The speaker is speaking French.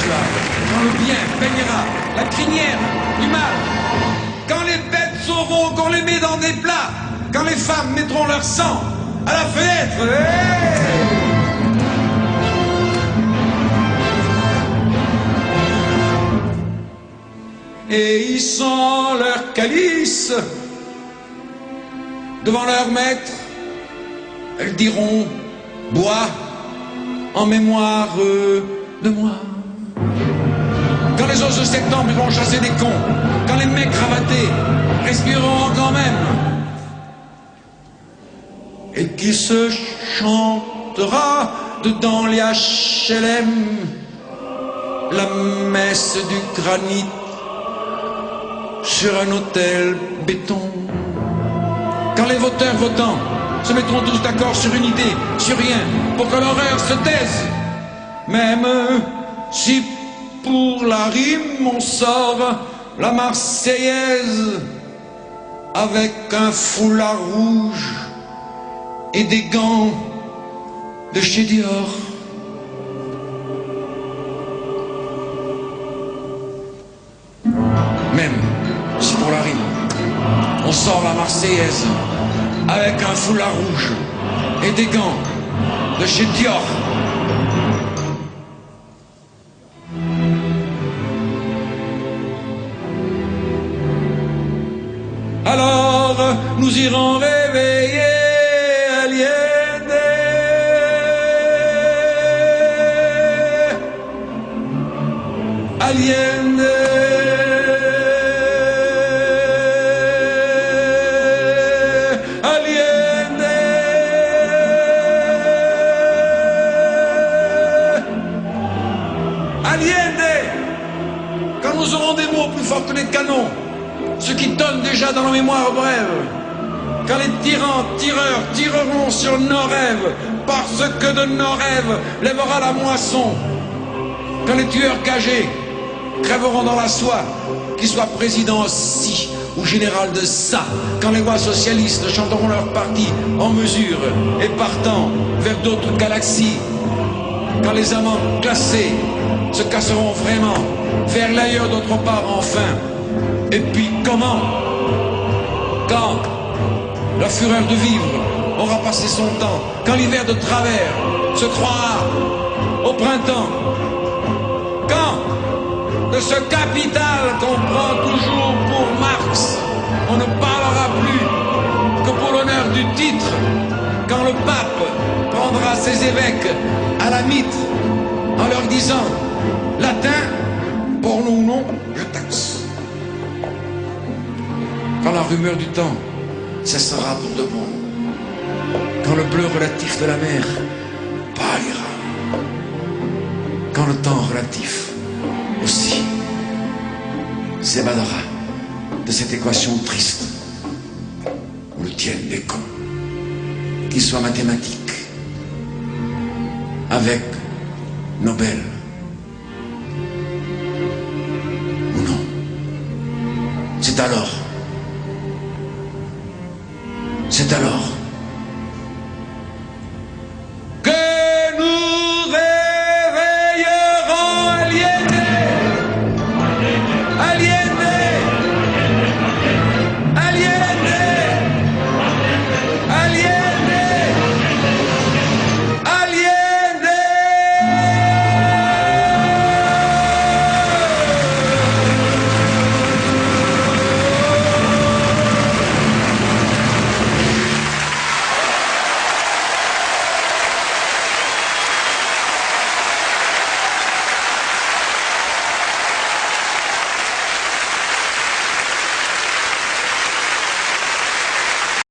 suave, quand le bien peignera la crinière du mal, quand les bêtes sauront qu'on les met dans des plats, quand les femmes mettront leur sang à la fenêtre. Et ils sont leur calice devant leur maître. Elles diront: bois en mémoire de moi. Quand les os de septembre iront chasser des cons, quand les mecs cravatés respireront quand même, et qui se chantera dedans les HLM la messe du granit sur un autel béton. Quand les voteurs votants se mettront tous d'accord sur une idée, sur rien, pour que l'horreur se taise, même si pour la rime on sort la Marseillaise avec un foulard rouge et des gants de chez Dior. Même si pour la rime on sort la Marseillaise avec un foulard rouge et des gants de chez Dior. Alors nous irons réveiller Allende. Allende. Quand nous aurons des mots plus forts que les canons, ceux qui tonnent déjà dans nos mémoires brèves, quand les tyrans, tireurs, tireront sur nos rêves, parce que de nos rêves lèvera la moisson, quand les tueurs cagés crèveront dans la soie, qu'ils soient présidents aussi ou général de ça, quand les voix socialistes chanteront leur parti en mesure et partant vers d'autres galaxies, quand les amants classés se casseront vraiment vers l'ailleurs d'autre part enfin. Et puis comment? Quand la fureur de vivre aura passé son temps, quand l'hiver de travers se croira au printemps, quand de ce capital qu'on prend toujours pour Marx, on ne parlera plus que pour l'honneur du titre, quand le pape prendra ses évêques à la mitre en leur disant: latin, pour nous non, je taxe. Quand la rumeur du temps cessera pour de bon, quand le bleu relatif de la mer pâlira, quand le temps relatif aussi s'évadera de cette équation triste où le tiennent les cons, qu'il soit mathématique, avec Nobel ou non. C'est alors